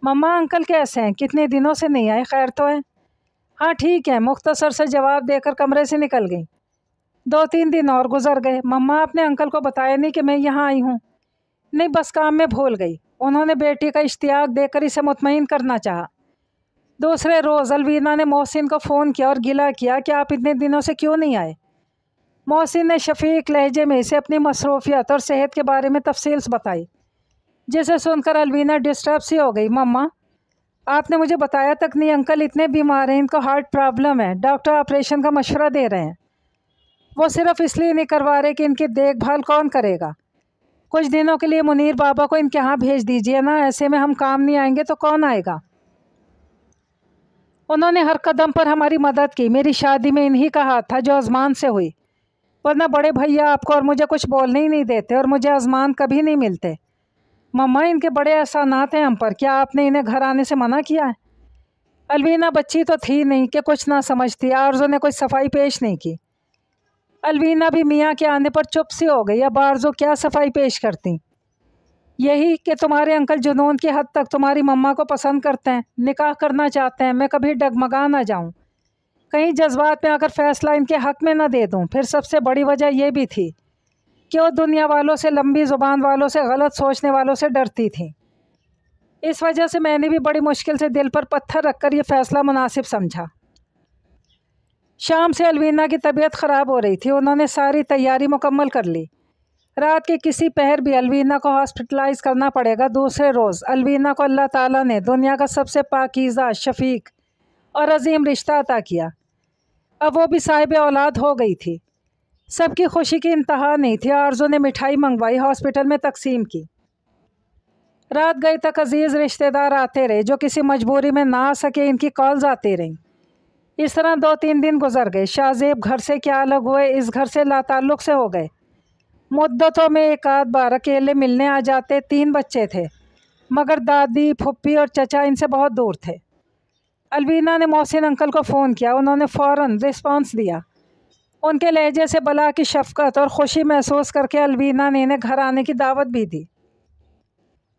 مما انکل کیسے ہیں؟ کتنے دنوں سے نہیں آئے، خیر تو ہے؟ ہاں ٹھیک ہے، مختصر سے جواب دے کر کمرے سے نکل گئی۔ 2-3 دن اور گزر گئے۔ مما اپنے انکل کو بتایا نہیں کہ میں یہاں آئی ہوں؟ نہیں، بس کام میں بھول گئی۔ انہوں نے بیٹی کا اشتیاق دیکھ کر اسے مطمئن کرنا چاہا۔ دوسرے روز الوینا نے محسن کو فون کیا اور گلہ کیا کہ آپ اتنے دنوں سے کیوں نہیں آئے؟ محسن نے شفیق لہجے میں اسے اپنی مصروفیت اور صحت کے بارے میں تفصیل بتائی، جسے سن کر الوینا ڈسٹرب سی ہو گئی۔ مما آپ نے مجھے بتایا تک نہیں، انکل اتنے بیمار ہیں، ان کو ہارٹ پرابلم ہے، ڈاکٹر آپریشن کا مشورہ دے رہے ہیں۔ وہ صرف اس لیے نہیں کروا رہے کہ ان کی دیکھ بھال کون کرے گا؟ کچھ دنوں کے لیے منیر بابا کو ان کے ہاں بھیج دیجیے نا، ایسے میں ہم کام نہیں آئیں گے تو کون آئے گا؟ انہوں نے ہر قدم پر ہماری مدد کی، میری شادی میں انہی کا ہاتھ تھا جو ازمان سے ہوئی، ورنہ بڑے بھیا آپ کو اور مجھے کچھ بولنے ہی نہیں دیتے اور مجھے ازمان کبھی نہیں ملتے۔ مما ان کے بڑے احسانات ہیں ہم پر، کیا آپ نے انہیں گھر آنے سے منع کیا ہے؟ الوینا بچی تو تھی نہیں کہ کچھ نہ سمجھتی۔ آرزو نے کوئی صفائی پیش نہیں کی۔ الوینا بھی میاں کے آنے پر چپ سی ہو گئی۔ اب آرزو کیا صفائی پیش کرتی؟ یہی کہ تمہارے انکل جنون کی حد تک تمہاری مما کو پسند کرتے ہیں، نکاح کرنا چاہتے ہیں، میں کبھی ڈگمگا نہ جاؤں، کہیں جذبات میں اگر فیصلہ ان کے حق میں نہ دے دوں۔ پھر سب سے بڑی وجہ یہ بھی تھی کہ وہ دنیا والوں سے، لمبی زبان والوں سے، غلط سوچنے والوں سے ڈرتی تھی۔ اس وجہ سے میں نے بھی بڑی مشکل سے دل پر پتھر رکھ کر یہ فیصلہ مناسب سمجھا۔ شام سے الوینا کی طبیعت خراب ہو رہی تھی۔ انہوں نے ساری تیاری مکمل کر لی۔ رات کے کسی پہر بھی الوینا کو ہاسپٹلائز کرنا پڑے گا۔ دوسرے روز الوینا کو اللہ تعالیٰ نے دنیا کا سب سے پاکیزہ، شفیق اور عظیم رشتہ عطا کیا۔ اب وہ بھی صاحب اولاد ہو گئی تھی۔ سب کی خوشی کی انتہا نہیں تھی۔ آرزو نے مٹھائی منگوائی، ہاسپٹل میں تقسیم کی۔ رات گئے تک عزیز رشتہ دار آتے رہے، جو کسی مجبوری میں نہ آ سکے ان کی کالز آتی رہیں۔ اس طرح 2-3 دن گزر گئے۔ شاہ زیب گھر سے کیا الگ ہوئے، اس گھر سے لا تعلق سے ہو گئے۔ مدتوں میں ایک آدھ بار اکیلے ملنے آ جاتے۔ 3 بچے تھے، مگر دادی، پھپھی اور چچا ان سے بہت دور تھے۔ الوینا نے محسن انکل کو فون کیا، انہوں نے فوراً رسپانس دیا۔ ان کے لہجے سے بلا کی شفقت اور خوشی محسوس کر کے الوینا نے انہیں گھر آنے کی دعوت بھی دی۔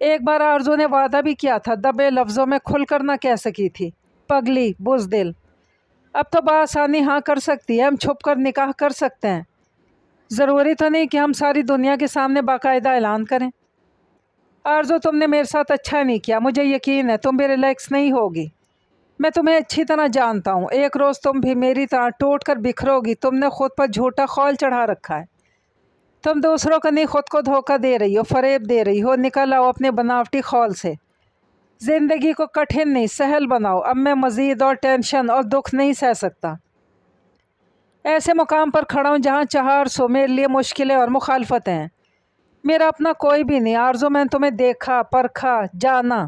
ایک بار آرزو نے وعدہ بھی کیا تھا، دبے لفظوں میں کھل کر نہ کہہ سکی تھی، پگلی بزدل۔ اب تو بآسانی ہاں کر سکتی ہے، ہم چھپ کر نکاح کر سکتے ہیں، ضروری تو نہیں کہ ہم ساری دنیا کے سامنے باقاعدہ اعلان کریں۔ آرزو تم نے میرے ساتھ اچھا نہیں کیا، مجھے یقین ہے تم بھی ریلیکس نہیں ہوگی، میں تمہیں اچھی طرح جانتا ہوں، ایک روز تم بھی میری طرح ٹوٹ کر بکھرو گی، تم نے خود پر جھوٹا خول چڑھا رکھا ہے، تم دوسروں کا نہیں خود کو دھوکہ دے رہی ہو، فریب دے رہی ہو، نکل آؤ اپنے بناوٹی خول سے، زندگی کو کٹھن نہیں سہل بناؤ، اب میں مزید اور ٹینشن اور دکھ نہیں سہ سکتا، ایسے مقام پر کھڑا ہوں جہاں 400 میرے لیے مشکلیں اور مخالفتیں ہیں، میرا اپنا کوئی بھی نہیں۔ آرزو میں نے تمہیں دیکھا، پرکھا، جانا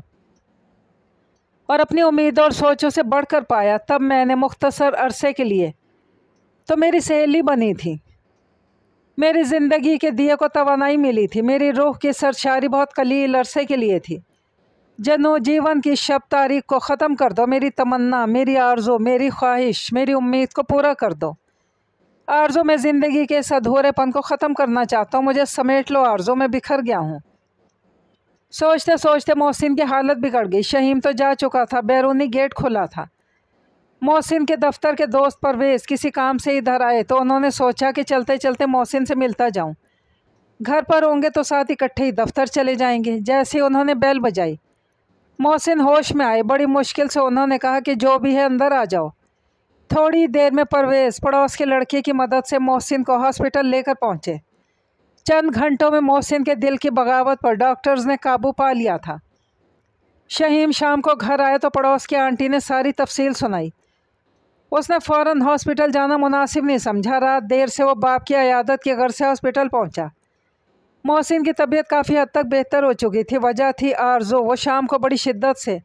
اور اپنی امیدوں اور سوچوں سے بڑھ کر پایا، تب میں نے مختصر عرصے کے لیے تو میری سہیلی بنی تھی، میری زندگی کے دیے کو توانائی ملی تھی، میری روح کی سرشاری بہت قلیل عرصے کے لیے تھی، جنو جیون کی شب تاریخ کو ختم کر دو، میری تمنا، میری آرزو، میری خواہش، میری امید کو پورا کر دو۔ آرزو میں زندگی کے اس ادھورے پن کو ختم کرنا چاہتا ہوں، مجھے سمیٹ لو آرزو، میں بکھر گیا ہوں۔ سوچتے سوچتے محسن کی حالت بگڑ گئی، شہیم تو جا چکا تھا، بیرونی گیٹ کھلا تھا، محسن کے دفتر کے دوست پرویز کسی کام سے ادھر آئے تو انہوں نے سوچا کہ چلتے چلتے محسن سے ملتا جاؤں، گھر پر ہوں گے تو ساتھ اکٹھے ہی دفتر چلے جائیں گے۔ جیسے ہی انہوں نے بیل بجائی محسن ہوش میں آئے، بڑی مشکل سے انہوں نے کہا کہ جو بھی ہے اندر آ جاؤ۔ تھوڑی دیر میں پرویز پڑوس کے لڑکے کی مدد سے محسن کو ہاسپٹل لے کر پہنچے، چند گھنٹوں میں محسن کے دل کی بغاوت پر ڈاکٹرز نے قابو پا لیا تھا۔ شہیم شام کو گھر آیا تو پڑوس کی آنٹی نے ساری تفصیل سنائی، اس نے فوراً ہاسپٹل جانا مناسب نہیں سمجھا، رات دیر سے وہ باپ کی عیادت کی غرض سے ہاسپٹل پہنچا۔ محسن کی طبیعت کافی حد تک بہتر ہو چکی تھی، وجہ تھی آرزو، وہ شام کو بڑی شدت سے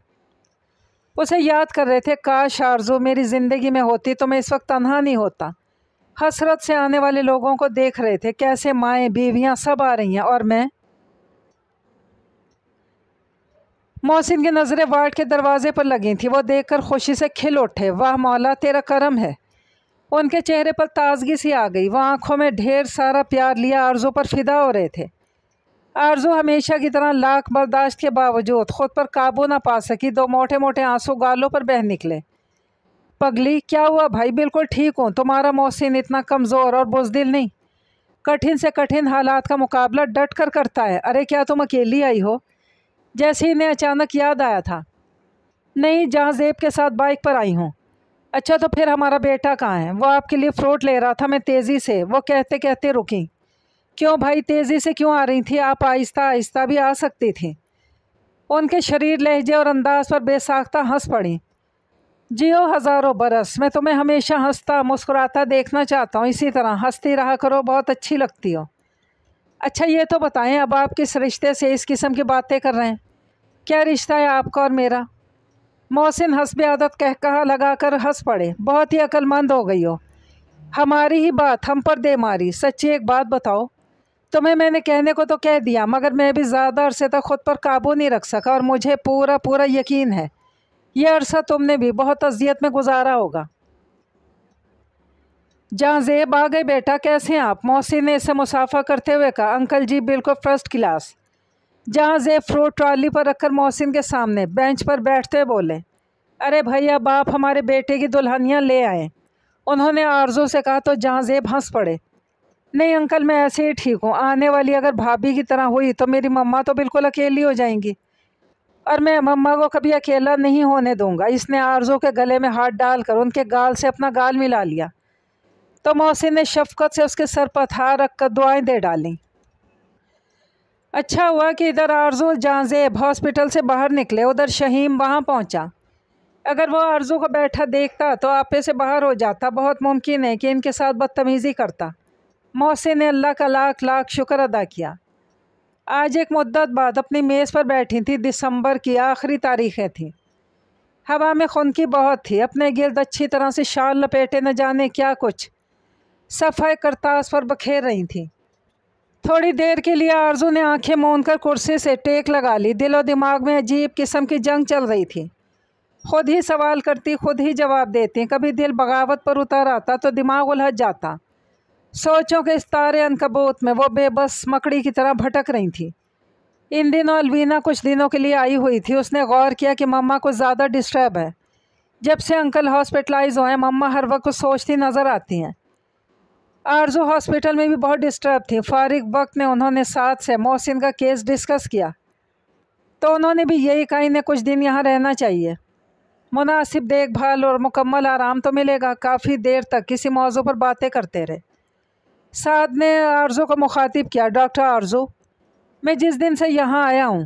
اسے یاد کر رہے تھے، کاش آرزو میری زندگی میں ہوتی تو میں اس وقت تنہا نہیں ہوتا۔ حسرت سے آنے والے لوگوں کو دیکھ رہے تھے، کیسے مائیں بیویاں سب آ رہی ہیں اور میں۔ محسن کی نظریں وارڈ کے دروازے پر لگی تھیں، وہ دیکھ کر خوشی سے کھل اٹھے، واہ مولا تیرا کرم ہے، ان کے چہرے پر تازگی سی آ گئی، وہ آنکھوں میں ڈھیر سارا پیار لیا آرزو پر فدا ہو رہے تھے۔ آرزو ہمیشہ کی طرح لاکھ برداشت کے باوجود خود پر قابو نہ پا سکی، دو موٹے موٹے آنسو گالوں پر بہہ نکلے۔ پگلی کیا ہوا بھائی؟ بالکل ٹھیک ہوں، تمہارا محسن اتنا کمزور اور بزدل نہیں، کٹھن سے کٹھن حالات کا مقابلہ ڈٹ کر کرتا ہے۔ ارے کیا تم اکیلی آئی ہو؟ جیسے انہیں اچانک یاد آیا تھا۔ نہیں، جہاں زیب کے ساتھ بائک پر آئی ہوں۔ اچھا تو پھر ہمارا بیٹا کہاں ہے؟ وہ آپ کے لیے فروٹ لے رہا تھا، میں تیزی سے، وہ کہتے کہتے رکیں۔ کیوں بھائی تیزی سے کیوں آ رہی تھی آپ؟ آہستہ آہستہ بھی آ سکتی تھیں۔ ان کے شریر لہجے اور انداز پر بے ساختہ ہنس پڑیں۔ جیو ہزاروں برس، میں تمہیں ہمیشہ ہنستا مسکراتا دیکھنا چاہتا ہوں، اسی طرح ہنستی رہا کرو، بہت اچھی لگتی ہو۔ اچھا یہ تو بتائیں، اب آپ کس رشتے سے اس قسم کی باتیں کر رہے ہیں؟ کیا رشتہ ہے آپ کا اور میرا؟ محسن حسب عادت کہا لگا کر ہنس پڑے، بہت ہی عقل مند ہو گئی ہو، ہماری ہی بات ہم پر دے ماری۔ سچی ایک بات بتاؤ، تمہیں میں نے کہنے کو تو کہہ دیا، مگر میں بھی زیادہ عرصے تک خود پر قابو نہیں رکھ سکا، اور مجھے پورا پورا یقین ہے یہ عرصہ تم نے بھی بہت اذیت میں گزارا ہوگا۔ جہاں زیب آ گئے بیٹا، کیسے ہیں آپ؟ محسن نے اسے مسافہ کرتے ہوئے کہا۔ انکل جی بالکل فرسٹ کلاس۔ جہاں زیب فروٹ ٹرالی پر رکھ کر محسن کے سامنے بینچ پر بیٹھتے بولے، ارے بھائی اب آپ ہمارے بیٹے کی دلہنیاں لے آئیں، انہوں نے آرزو سے کہا تو جہاں زیب ہنس پڑے۔ نہیں انکل میں ایسے ہی ٹھیک ہوں، آنے والی اگر بھابھی کی طرح ہوئی تو میری مما تو بالکل اکیلی ہو جائیں گی، اور میں مما کو کبھی اکیلا نہیں ہونے دوں گا۔ اس نے آرزو کے گلے میں ہاتھ ڈال کر ان کے گال سے اپنا گال ملا لیا تو محسن نے شفقت سے اس کے سر پر ہاتھ رکھ کر دعائیں دے ڈالیں۔ اچھا ہوا کہ ادھر آرزو جہاں زیب ہاسپٹل سے باہر نکلے، ادھر شہیم وہاں پہنچا، اگر وہ آرزو کو بیٹھا دیکھتا تو آپے سے باہر ہو جاتا، بہت ممکن ہے کہ ان کے ساتھ بدتمیزی کرتا۔ محسن نے اللہ کا لاکھ لاکھ شکر ادا کیا۔ آج ایک مدت بعد اپنی میز پر بیٹھی تھی، دسمبر کی آخری تاریخیں تھیں، ہوا میں خنکی بہت تھی، اپنے گرد اچھی طرح سے شال لپیٹے نہ جانے کیا کچھ صفحہ کرتاس پر بکھیر رہی تھیں۔ تھوڑی دیر کے لیے آرزو نے آنکھیں موند کر کرسی سے ٹیک لگا لی، دل و دماغ میں عجیب قسم کی جنگ چل رہی تھی، خود ہی سوال کرتی خود ہی جواب دیتی، کبھی دل بغاوت پر اتر آتا تو دماغ الجھ جاتا، سوچوں کے اس تارے عنکبوت میں وہ بے بس مکڑی کی طرح بھٹک رہی تھی۔ ان دنوں الوینا کچھ دنوں کے لیے آئی ہوئی تھی۔ اس نے غور کیا کہ مما کو زیادہ ڈسٹرب ہے۔ جب سے انکل ہاسپٹلائز ہوئے مما ہر وقت کچھ سوچتی نظر آتی ہیں۔ آرزو ہاسپٹل میں بھی بہت ڈسٹرب تھی۔ فارغ وقت میں انہوں نے ساتھ سے محسن کا کیس ڈسکس کیا تو انہوں نے بھی یہی کہا انہیں کچھ دن یہاں رہنا چاہیے، مناسب دیکھ بھال اور مکمل آرام تو ملے گا۔ کافی دیر تک کسی موضوع پر باتیں کرتے رہے۔ سعد نے آرزو کو مخاطب کیا، ڈاکٹر آرزو، میں جس دن سے یہاں آیا ہوں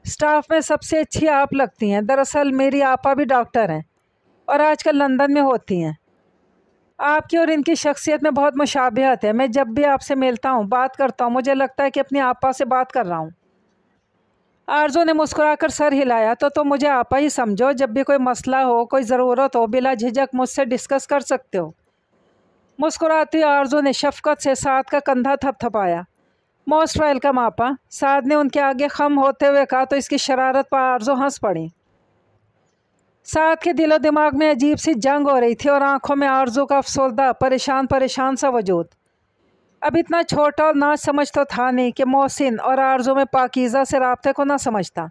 سٹاف میں سب سے اچھی آپ لگتی ہیں۔ دراصل میری آپا بھی ڈاکٹر ہیں اور آج کل لندن میں ہوتی ہیں۔ آپ کی اور ان کی شخصیت میں بہت مشابہت ہے۔ میں جب بھی آپ سے ملتا ہوں بات کرتا ہوں مجھے لگتا ہے کہ اپنی آپا سے بات کر رہا ہوں۔ آرزو نے مسکرا کر سر ہلایا، تو تم مجھے آپا ہی سمجھو، جب بھی کوئی مسئلہ ہو کوئی ضرورت ہو بلا جھجک مجھ سے ڈسکس کر سکتے ہو۔ مسکراتی آرزو نے شفقت سے سعد کا کندھا تھپ تھپایا۔ موسٹ ویلکم آپا، سعد نے ان کے آگے خم ہوتے ہوئے کہا تو اس کی شرارت پر آرزو ہنس پڑی۔ سعد کے دل و دماغ میں عجیب سی جنگ ہو رہی تھی اور آنکھوں میں آرزو کا افسردہ پریشان سا وجود۔ اب اتنا چھوٹا اور ناچ سمجھ تو تھا نہیں کہ محسن اور آرزو میں پاکیزہ سے رابطے کو نہ سمجھتا۔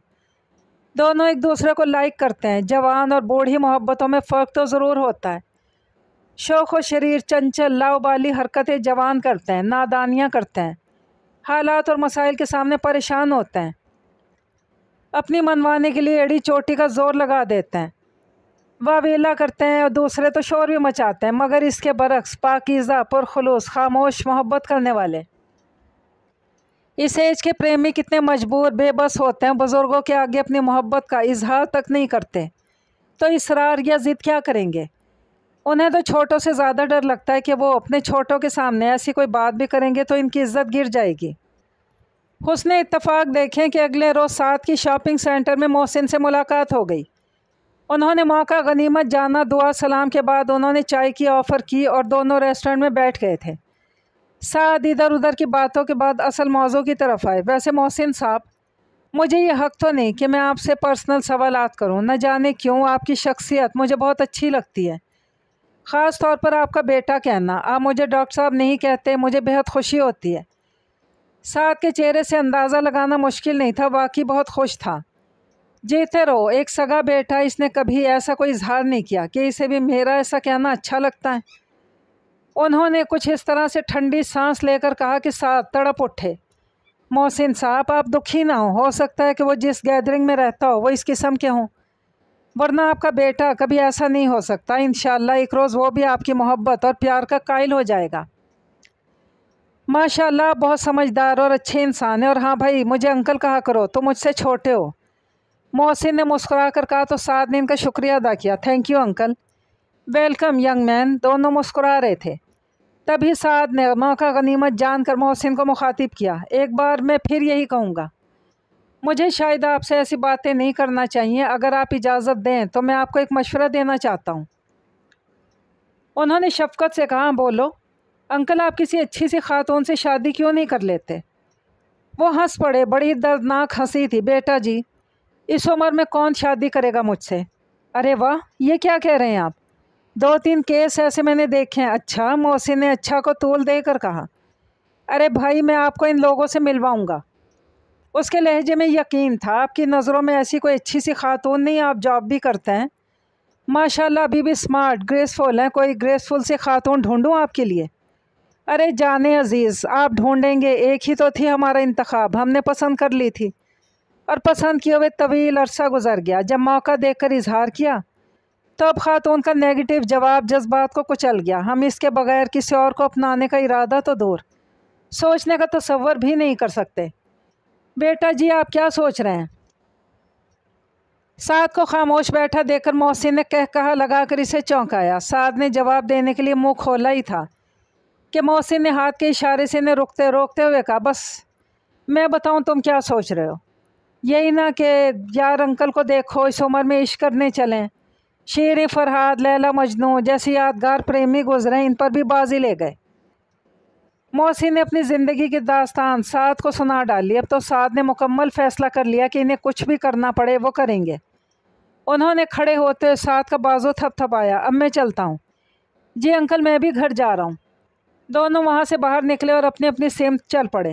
دونوں ایک دوسرے کو لائک کرتے ہیں۔ جوان اور بوڑھی محبتوں میں فرق تو ضرور ہوتا ہے۔ شوخ و شریر، چنچل، لاؤبالی حرکتیں جوان کرتے ہیں، نادانیاں کرتے ہیں، حالات اور مسائل کے سامنے پریشان ہوتے ہیں، اپنی منوانے کے لیے ایڑی چوٹی کا زور لگا دیتے ہیں، واویلا کرتے ہیں اور دوسرے تو شور بھی مچاتے ہیں، مگر اس کے برعکس پاکیزہ، پرخلوص، خاموش محبت کرنے والے اس ایج کے پریمی کتنے مجبور بے بس ہوتے ہیں، بزرگوں کے آگے اپنی محبت کا اظہار تک نہیں کرتے تو اصرار یا ضد کیا کریں گے۔ انہیں تو چھوٹوں سے زیادہ ڈر لگتا ہے کہ وہ اپنے چھوٹوں کے سامنے ایسی کوئی بات بھی کریں گے تو ان کی عزت گر جائے گی۔ حسن اتفاق دیکھیں کہ اگلے روز سعد کی شاپنگ سینٹر میں محسن سے ملاقات ہو گئی۔ انہوں نے موقع غنیمت جانا، دعا سلام کے بعد انہوں نے چائے کی آفر کی اور دونوں ریسٹورنٹ میں بیٹھ گئے تھے۔ سعد ادھر ادھر کی باتوں کے بعد اصل موضوع کی طرف آئے۔ ویسے محسن صاحب، مجھے یہ حق تو نہیں کہ میں آپ سے پرسنل سوالات کروں، نہ جانے کیوں آپ کی شخصیت مجھے بہت اچھی لگتی ہے، خاص طور پر آپ کا بیٹا کہنا۔ آپ مجھے ڈاکٹر صاحب نہیں کہتے، مجھے بہت خوشی ہوتی ہے۔ سعد کے چہرے سے اندازہ لگانا مشکل نہیں تھا، واقعی بہت خوش تھا۔ جیتے رہو، ایک سگا بیٹا، اس نے کبھی ایسا کوئی اظہار نہیں کیا کہ اسے بھی میرا ایسا کہنا اچھا لگتا ہے۔ انہوں نے کچھ اس طرح سے ٹھنڈی سانس لے کر کہا کہ سعد تڑپ اٹھے۔ محسن صاحب، آپ دکھی نہ ہو سکتا ہے کہ وہ جس گیدرنگ میں رہتا ہو وہ اس قسم کے ہوں، ورنہ آپ کا بیٹا کبھی ایسا نہیں ہو سکتا۔ انشاءاللہ ایک روز وہ بھی آپ کی محبت اور پیار کا قائل ہو جائے گا۔ ماشاءاللہ، آپ بہت سمجھدار اور اچھے انسان ہیں، اور ہاں بھائی، مجھے انکل کہا کرو، تم مجھ سے چھوٹے ہو۔ محسن نے مسکرا کر کہا تو سعد نے ان کا شکریہ ادا کیا۔ Thank you uncle. Welcome young man. دونوں مسکرا رہے تھے۔ تبھی سعد نے موقع غنیمت جان کر محسن کو مخاطب کیا، ایک بار میں پھر یہی کہوں گا، مجھے شاید آپ سے ایسی باتیں نہیں کرنا چاہیے، اگر آپ اجازت دیں تو میں آپ کو ایک مشورہ دینا چاہتا ہوں۔ انہوں نے شفقت سے کہا، بولو انکل، آپ کسی اچھی سی خاتون سے شادی کیوں نہیں کر لیتے؟ وہ ہنس پڑے، بڑی دردناک ہنسی تھی۔ بیٹا جی، اس عمر میں کون شادی کرے گا مجھ سے؟ ارے واہ، یہ کیا کہہ رہے ہیں آپ؟ 2-3 کیس ایسے میں نے دیکھے ہیں۔ اچھا؟ محسن نے اچھا کو طول دے کر کہا۔ ارے بھائی، میں آپ کو ان لوگوں سے ملواؤں گا۔ اس کے لہجے میں یقین تھا، آپ کی نظروں میں ایسی کوئی اچھی سی خاتون نہیں؟ آپ جاب بھی کرتے ہیں، ماشاءاللہ، ابھی بھی اسمارٹ، گریسفل ہیں، کوئی گریسفل سی خاتون ڈھونڈوں آپ کے لیے؟ ارے جانے عزیز، آپ ڈھونڈیں گے، ایک ہی تو تھی ہمارا انتخاب، ہم نے پسند کر لی تھی، اور پسند کیے ہوئے طویل عرصہ گزر گیا۔ جب موقع دیکھ کر اظہار کیا تو اب خاتون کا نیگیٹو جواب جذبات کو کچل گیا۔ ہم اس کے بغیر کسی اور کو اپنانے کا ارادہ تو دور، سوچنے کا تصور بھی نہیں کر سکتے۔ بیٹا جی، آپ کیا سوچ رہے ہیں؟ سعد کو خاموش بیٹھا دیکھ کر محسن نے کہا لگا کر اسے چونکایا۔ سعد نے جواب دینے کے لیے منہ کھولا ہی تھا کہ محسن نے ہاتھ کے اشارے سے انہیں روکتے ہوئے کہا، بس میں بتاؤں تم کیا سوچ رہے ہو؟ یہی نہ کہ یار انکل کو دیکھو، اس عمر میں عشق کرنے چلیں، شیر فرہاد، لیلا مجنوں جیسی یادگار پریمی گزرے، ان پر بھی بازی لے گئے۔ محسن نے اپنی زندگی کی داستان سعد کو سنا ڈالی۔ اب تو سعد نے مکمل فیصلہ کر لیا کہ انہیں کچھ بھی کرنا پڑے وہ کریں گے۔ انہوں نے کھڑے ہوتے سعد کا بازو تھپ تھپایا۔ اب میں چلتا ہوں۔ جی انکل، میں بھی گھر جا رہا ہوں۔ دونوں وہاں سے باہر نکلے اور اپنی اپنی سمت چل پڑے۔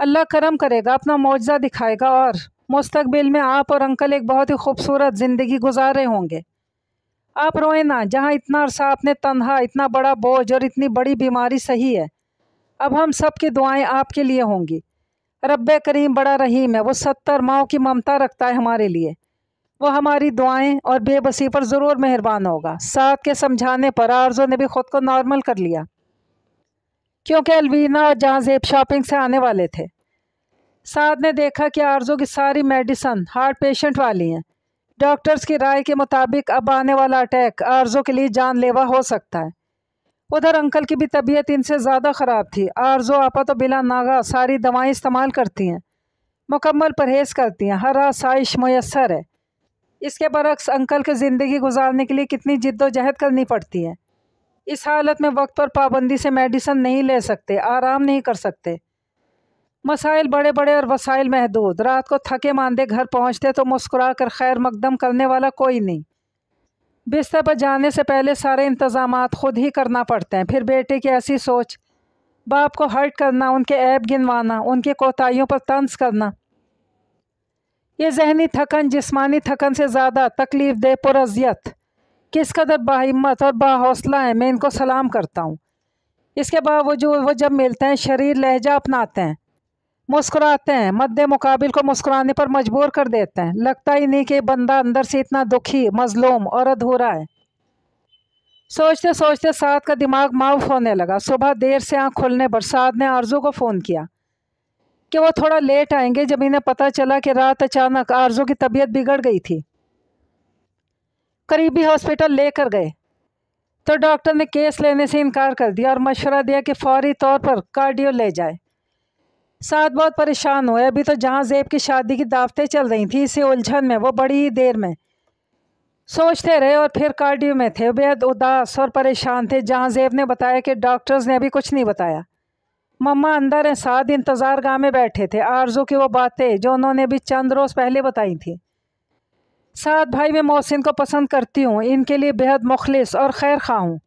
اللہ کرم کرے گا، اپنا معجزہ دکھائے گا اور مستقبل میں آپ اور انکل ایک بہت ہی خوبصورت زندگی گزار رہے ہوں گے۔ آپ روئیں نہ، جہاں اتنا عرصہ آپ نے تنہا اتنا بڑا بوجھ اور اتنی بڑی بیماری سہی ہے، اب ہم سب کی دعائیں آپ کے لیے ہوں گی۔ رب کریم بڑا رحیم ہے، وہ 70 ماؤں کی ممتا رکھتا ہے ہمارے لیے، وہ ہماری دعائیں اور بے بسی پر ضرور مہربان ہوگا۔ سعد کے سمجھانے پر آرزو نے بھی خود کو نارمل کر لیا، کیونکہ الوینا اور جہاں زیب شاپنگ سے آنے والے تھے۔ سعد نے دیکھا کہ آرزو کی ساری میڈیسن ہارٹ پیشنٹ والی ہیں۔ ڈاکٹرز کی رائے کے مطابق اب آنے والا اٹیک آرزو کے لیے جان لیوا ہو سکتا ہے۔ ادھر انکل کی بھی طبیعت ان سے زیادہ خراب تھی۔ آرزو آپا تو بلا ناغہ ساری دوائیں استعمال کرتی ہیں، مکمل پرہیز کرتی ہیں، ہر آسائش میسر ہے۔ اس کے برعکس انکل کے زندگی گزارنے کے لیے کتنی جد و جہد کرنی پڑتی ہے۔ اس حالت میں وقت پر پابندی سے میڈیسن نہیں لے سکتے، آرام نہیں کر سکتے۔ مسائل بڑے بڑے اور وسائل محدود۔ رات کو تھکے ماندے گھر پہنچتے تو مسکرا کر خیر مقدم کرنے والا کوئی نہیں۔ بستر پر جانے سے پہلے سارے انتظامات خود ہی کرنا پڑتے ہیں۔ پھر بیٹے کی ایسی سوچ، باپ کو ہرٹ کرنا، ان کے عیب گنوانا، ان کی کوتاہیوں پر طنز کرنا، یہ ذہنی تھکن جسمانی تھکن سے زیادہ تکلیف دہ پراذیت کس قدر باہمت اور باحوصلہ ہیں، میں ان کو سلام کرتا ہوں۔ اس کے باوجود وہ جب ملتے ہیں شریر لہجہ اپناتے ہیں، مسکراتے ہیں، مد مقابل کو مسکرانے پر مجبور کر دیتے ہیں۔ لگتا ہی نہیں کہ بندہ اندر سے اتنا دکھی، مظلوم اور ادھورا ہے۔ سوچتے سوچتے سعد کا دماغ معاف ہونے لگا۔ صبح دیر سے آنکھ کھلنے پر سعد نے آرزو کو فون کیا کہ وہ تھوڑا لیٹ آئیں گے۔ جب انہیں پتہ چلا کہ رات اچانک آرزو کی طبیعت بگڑ گئی تھی، قریبی ہاسپٹل لے کر گئے تو ڈاکٹر نے کیس لینے سے انکار کر دیا اور مشورہ دیا کہ فوری طور پر کارڈیو لے جائے۔ سعد بہت پریشان ہوئے۔ ابھی تو جہاں زیب کی شادی کی دعوتیں چل رہی تھیں، اسی الجھن میں وہ بڑی ہی دیر میں سوچتے رہے اور پھر کارڈیو میں تھے، بےحد اداس اور پریشان تھے۔ جہاں زیب نے بتایا کہ ڈاکٹرز نے ابھی کچھ نہیں بتایا، مما اندر ہیں۔ سعد انتظار گاہ میں بیٹھے تھے۔ آرزو کی وہ باتیں جو انہوں نے ابھی چند روز پہلے بتائی تھیں۔ سعد بھائی، میں محسن کو پسند کرتی ہوں، ان کے لیے بےحد مخلص اور خیر خواہ ہوں۔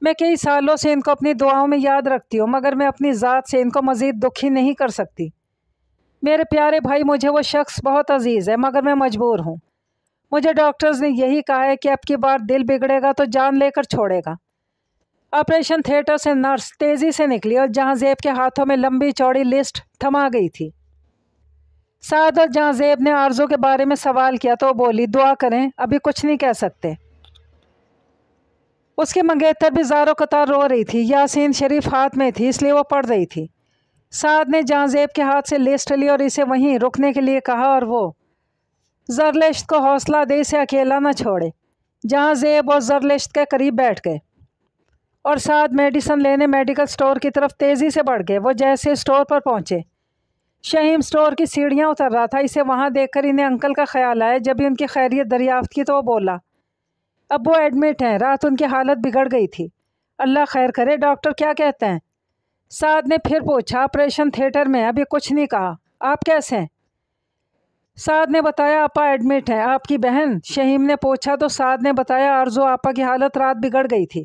میں کئی سالوں سے ان کو اپنی دعاؤں میں یاد رکھتی ہوں، مگر میں اپنی ذات سے ان کو مزید دکھی نہیں کر سکتی۔ میرے پیارے بھائی، مجھے وہ شخص بہت عزیز ہے، مگر میں مجبور ہوں۔ مجھے ڈاکٹرز نے یہی کہا ہے کہ اب کی بار دل بگڑے گا تو جان لے کر چھوڑے گا۔ آپریشن تھیٹر سے نرس تیزی سے نکلی اور جہاں زیب کے ہاتھوں میں لمبی چوڑی لسٹ تھما گئی تھی۔ سعد اور جہاں زیب نے آرزو کے بارے میں سوال کیا تو وہ بولی، دعا کریں، ابھی کچھ نہیں کہہ سکتے۔ اس کی منگیتر بھی زار و قطار رو رہی تھی۔ یاسین شریف ہاتھ میں تھی، اس لیے وہ پڑھ رہی تھی۔ سعد نے جہاں زیب کے ہاتھ سے لسٹ لی اور اسے وہیں رکنے کے لیے کہا اور وہ زرلشت کو حوصلہ دے اسے اکیلا نہ چھوڑے۔ جہاں زیب اور زرلشت کے قریب بیٹھ گئے اور سعد میڈیسن لینے میڈیکل سٹور کی طرف تیزی سے بڑھ گئے۔ وہ جیسے سٹور پر پہنچے، شہیم سٹور کی سیڑھیاں اتر رہا تھا۔ اسے وہاں دیکھ کر انہیں انکل کا خیال آیا۔ جب ہی ان کی خیریت دریافت کی تو وہ بولا، اب وہ ایڈمٹ ہیں، رات ان کی حالت بگڑ گئی تھی۔ اللہ خیر کرے، ڈاکٹر کیا کہتے ہیں؟ سعد نے پھر پوچھا۔ آپریشن تھیٹر میں، ابھی کچھ نہیں کہا۔ آپ کیسے ہیں؟ سعد نے بتایا، آپا ایڈمٹ ہیں۔ آپ کی بہن؟ شہیم نے پوچھا تو سعد نے بتایا، آرزو آپا کی حالت رات بگڑ گئی تھی،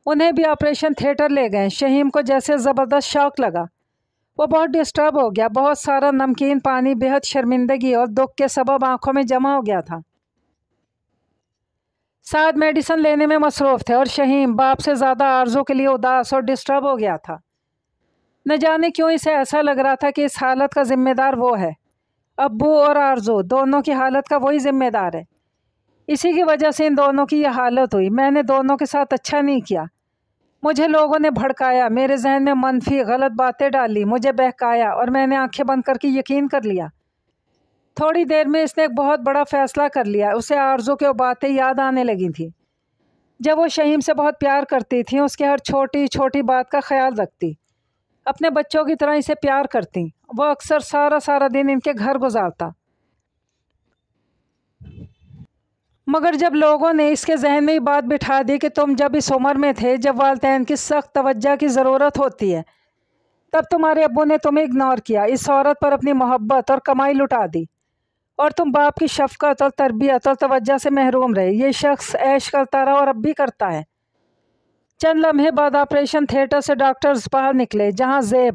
انہیں بھی آپریشن تھیٹر لے گئے۔ شہیم کو جیسے زبردست شوق لگا، وہ بہت ڈسٹرب ہو گیا۔ بہت سارا نمکین پانی بےحد شرمندگی اور دکھ کے سبب آنکھوں میں جمع ہو گیا تھا۔ سعد میڈیسن لینے میں مصروف تھے اور شہیم باپ سے زیادہ آرزو کے لیے اداس اور ڈسٹرب ہو گیا تھا۔ نہ جانے کیوں اسے ایسا لگ رہا تھا کہ اس حالت کا ذمہ دار وہ ہے۔ ابو اور آرزو دونوں کی حالت کا وہی ذمہ دار ہے۔ اسی کی وجہ سے ان دونوں کی یہ حالت ہوئی۔ میں نے دونوں کے ساتھ اچھا نہیں کیا۔ مجھے لوگوں نے بھڑکایا، میرے ذہن میں منفی غلط باتیں ڈالی، مجھے بہکایا اور میں نے آنکھیں بند کر کے یقین کر لیا۔ تھوڑی دیر میں اس نے ایک بہت بڑا فیصلہ کر لیا۔ اسے آرزو کی وہ باتیں یاد آنے لگی تھیں جب وہ شہیم سے بہت پیار کرتی تھیں، اس کی ہر چھوٹی چھوٹی بات کا خیال رکھتی، اپنے بچوں کی طرح اسے پیار کرتی۔ وہ اکثر سارا دن ان کے گھر گزارتا، مگر جب لوگوں نے اس کے ذہن میں یہ بات بٹھا دی کہ تم جب اس عمر میں تھے جب والدین کی سخت توجہ کی ضرورت ہوتی ہے، تب تمہارے ابو نے تمہیں اگنور کیا، اس عورت پر اپنی محبت اور کمائی لٹا دی اور تم باپ کی شفقت اور تربیت اور توجہ سے محروم رہے۔ یہ شخص عیش کرتا رہا اور اب بھی کرتا ہے۔ چند لمحے بعد آپریشن تھیٹر سے ڈاکٹرز باہر نکلے۔ جہاں زیب